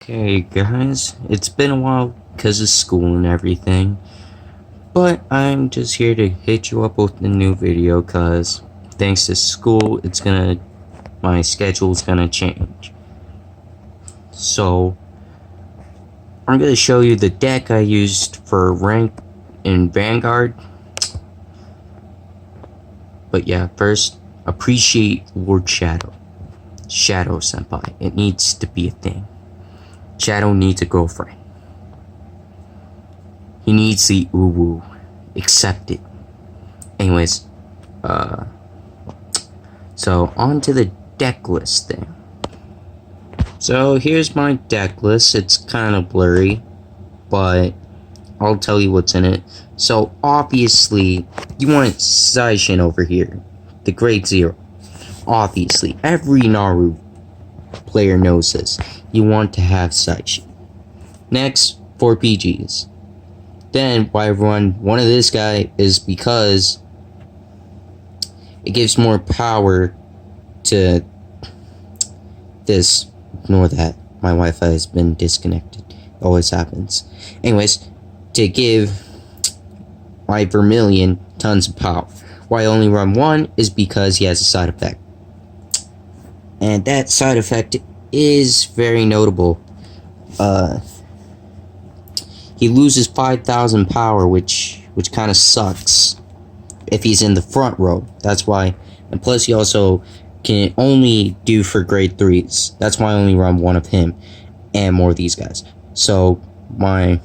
Okay guys, it's been a while because of school and everything, but I'm just here to hit you up with a new video because thanks to school, my schedule's gonna change. So, I'm gonna show you the deck I used for rank in Vanguard. But yeah, first, appreciate Lord Shadow. Shadow Senpai, it needs to be a thing. Shadow needs a girlfriend. He needs the uwu. Accept it. Anyways, so on to the deck list thing. So here's my deck list. It's kind of blurry, but I'll tell you what's in it. So obviously, you want Zaishin over here, the Grade 0. Obviously, every Naru player knows this. You want to have Zaishin. Next, 4 PGs. Then, why I run one of this guy is because it gives more power to this. Ignore that. My Wi-Fi has been disconnected. It always happens. Anyways, to give my Vermilion tons of power. Why I only run one is because he has a side effect. And that side effect is very notable. He loses 5,000 power, which kind of sucks if he's in the front row. That's why. And plus, he also can only do for grade 3s. That's why I only run one of him and more of these guys. So my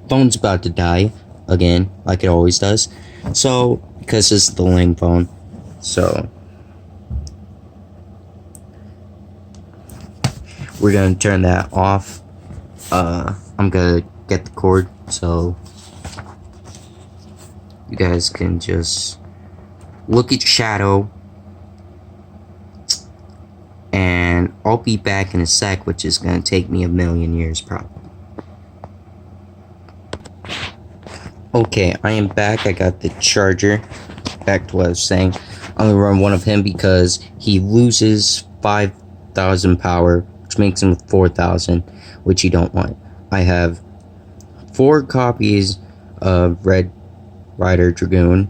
phone's about to die again, like it always does. So because this is the Ling phone, so we're gonna turn that off. I'm gonna get the cord so you guys can just look at Shadow, and I'll be back in a sec, which is gonna take me a million years probably. Okay, I am back. I got the charger. Back to what I was saying. I'm gonna run one of him because he loses 5,000 power, which makes him 4,000, which you don't want. I have 4 copies of Red Rider Dragoon,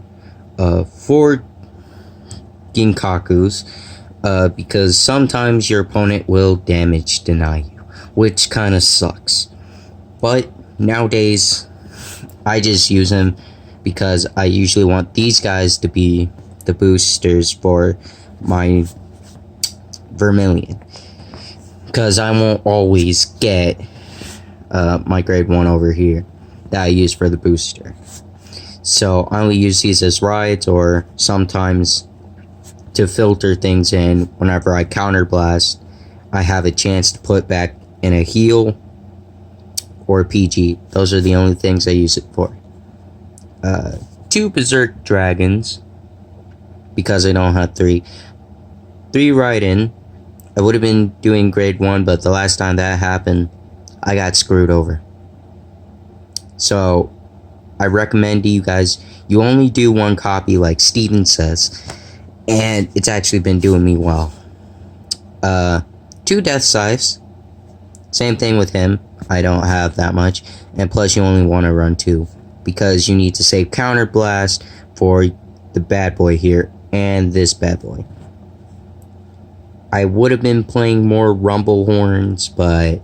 4 Ginkakus, because sometimes your opponent will damage deny you, which kind of sucks. But nowadays, I just use them because I usually want these guys to be the boosters for my Vermilion. Because I won't always get my grade 1 over here that I use for the booster. So I only use these as rides or sometimes to filter things in. Whenever I counterblast, I have a chance to put back in a heal or a PG. Those are the only things I use it for. 2 Berserk Dragons, because I don't have 3. 3 Raiden. I would have been doing grade 1, but the last time that happened, I got screwed over. So, I recommend to you guys, you only do 1 copy like Steven says, and it's actually been doing me well. 2 Death Scythes, same thing with him, I don't have that much, and plus you only want to run 2, because you need to save Counter Blast for the bad boy here, and this bad boy. I would have been playing more Rumble Horns, but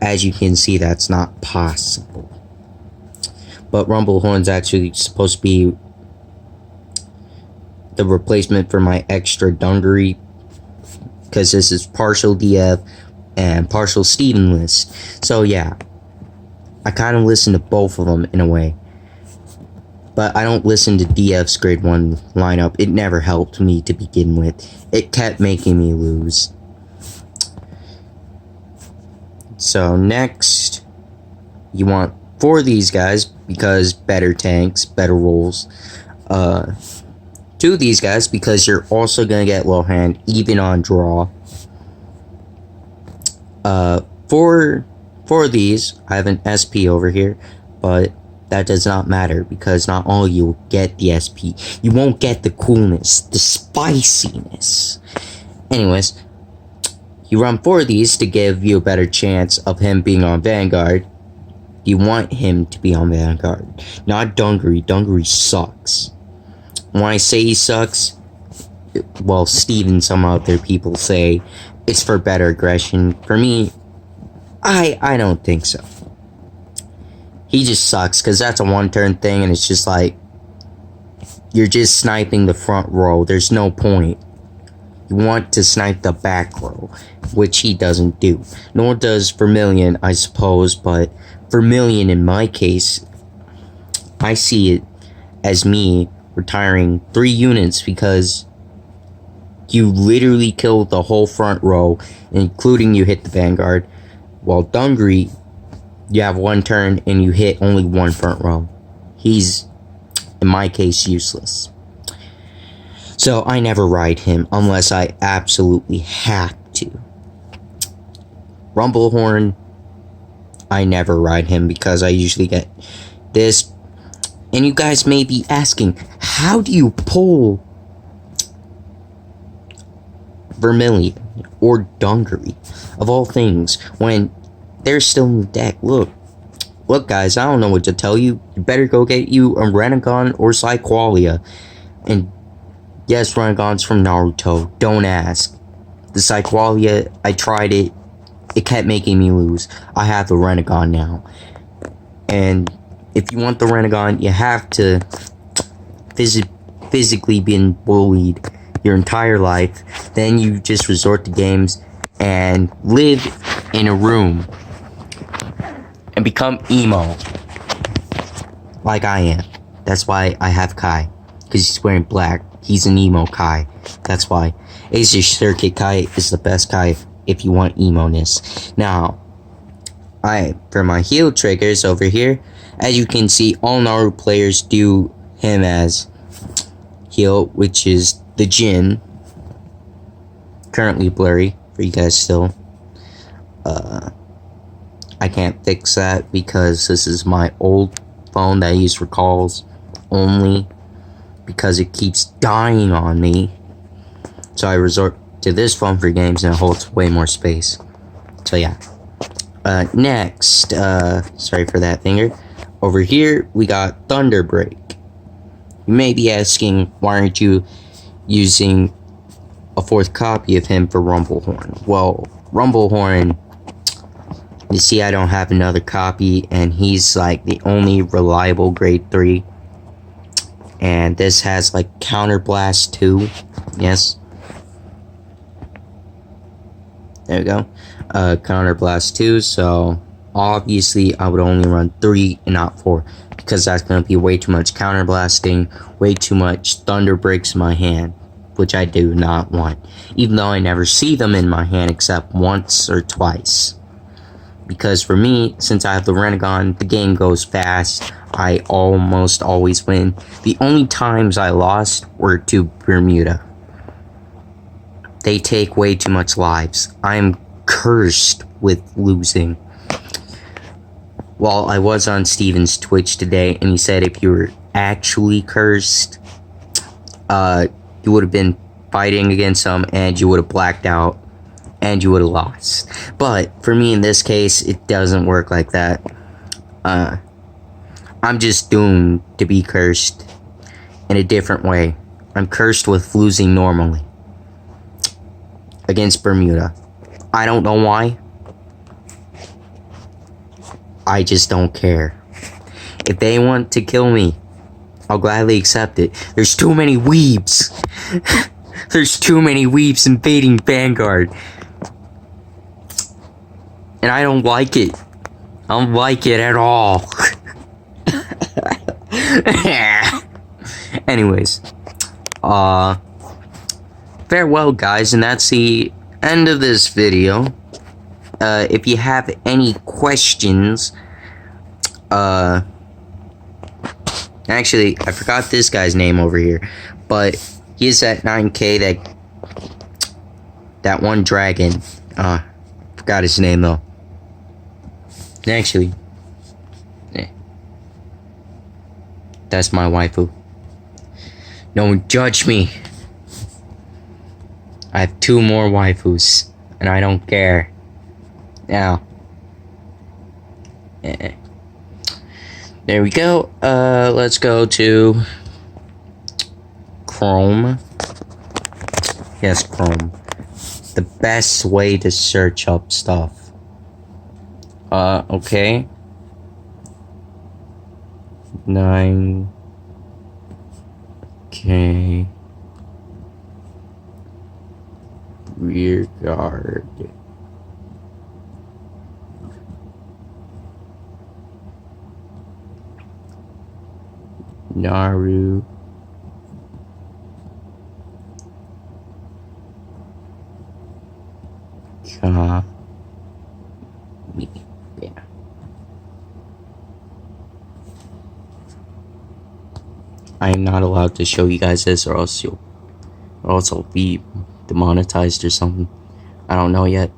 as you can see, that's not possible. But Rumble Horns actually supposed to be the replacement for my extra Dungaree, because this is partial DF and partial Steven list. So yeah, I kind of listen to both of them in a way. But I don't listen to DF's grade 1 lineup. It never helped me to begin with. It kept making me lose. So next, you want 4 of these guys because better tanks, better rolls. 2 of these guys because you're also going to get low hand even on draw. 4 of these, I have an SP over here, but that does not matter because not all you will get the SP. You won't get the coolness, the spiciness. Anyways, You run 4 of these to give you a better chance of him being on Vanguard. You want him to be on Vanguard, not Dungaree. Dungaree sucks. When I say he sucks, well, Steve and some other people say it's for better aggression. For me, I don't think so. He just sucks because that's a one-turn thing, and it's just like you're just sniping the front row. There's no point. You want to snipe the back row, which he doesn't do. Nor does Vermilion, I suppose, but Vermilion, in my case, I see it as me retiring 3 units because you literally killed the whole front row, including you hit the Vanguard, while Dungaree, you have 1 turn and you hit only 1 front row. He's, in my case, useless. So I never ride him unless I absolutely have to. Rumblehorn, I never ride him because I usually get this. And you guys may be asking, how do you pull Vermilion or Dungaree, of all things, when they're still in the deck? Look guys, I don't know what to tell you. You better go get you a Renegon or Cyqualia. And yes, Renegon's from Naruto, don't ask. The Cyqualia, I tried it, it kept making me lose. I have the Renegon now. And if you want the Renegon, you have to physically been bullied your entire life. Then you just resort to games and live in a room and become emo like I am. That's why I have Kai, because he's wearing black. He's an emo Kai. That's why Asia Circuit Kai is the best Kai if you want emo-ness. Now, for my heal triggers over here, as you can see, all Naruto players do him as heal, which is the Jin. Currently blurry for you guys still. I can't fix that because this is my old phone that I use for calls only, because it keeps dying on me. So I resort to this phone for games, and it holds way more space. So yeah. Next, sorry for that finger. Over here, we got Thunderbreak. You may be asking, why aren't you using a 4th copy of him for Rumblehorn? Well, Rumblehorn, you see, I don't have another copy, and he's like the only reliable grade 3. And this has like Counterblast 2. Yes. There we go. Counterblast 2, so obviously I would only run 3 and not 4, because that's going to be way too much counterblasting, way too much thunder breaks in my hand, which I do not want, even though I never see them in my hand except once or twice. Because for me, since I have the Renegon, the game goes fast. I almost always win. The only times I lost were to Bermuda. They take way too much lives. I am cursed with losing. Well, I was on Steven's Twitch today, and he said if you were actually cursed, you would have been fighting against him, and you would have blacked out, and you would have lost. But for me, in this case, it doesn't work like that. I'm just doomed to be cursed in a different way. I'm cursed with losing normally against Bermuda. I don't know why. I just don't care. If they want to kill me, I'll gladly accept it. There's too many weebs. There's too many weebs invading Vanguard. And I don't like it. I don't like it at all. Anyways. Farewell, guys, and that's the end of this video. If you have any questions, actually, I forgot this guy's name over here, but he's at 9K, that one dragon, forgot his name, though. Actually, that's my waifu. Don't judge me. I have 2 more waifus. and I don't care. Now, there we go. Let's go to Chrome. Yes, Chrome. The best way to search up stuff. Okay. 9K rear guard. Narukami. Yeah. I am not allowed to show you guys this, or else I'll be demonetized or something. I don't know yet.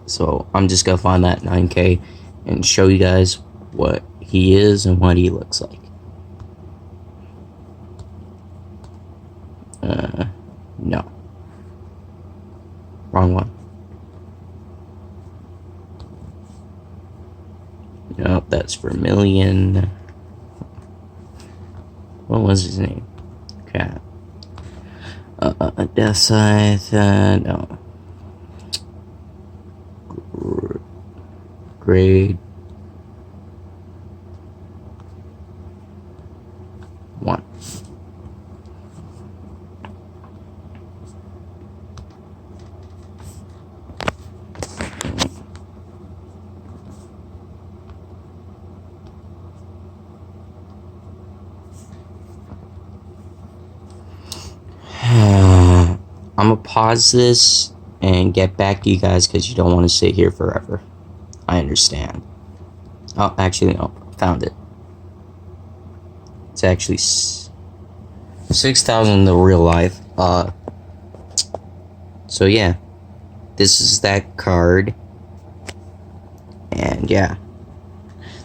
So I'm just gonna find that 9K and show you guys what he is and what he looks like. No. Wrong one. Nope, that's Vermilion. What was his name? Cat. Death Scythe, no. Grade 1. I'm gonna pause this and get back to you guys because you don't want to sit here forever. I understand. Oh, actually, no. Found it. It's actually 6,000 in the real life. So yeah. This is that card. And yeah.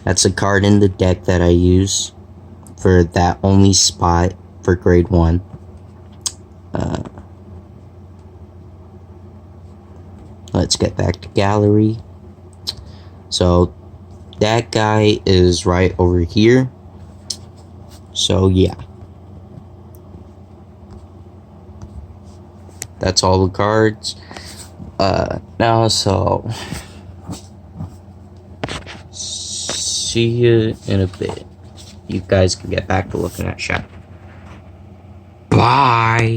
That's a card in the deck that I use for that only spot for grade 1. Let's get back to gallery. So that guy is right over here. So yeah, that's all the cards. Now, so see you in a bit. You guys can get back to looking at chat. Bye.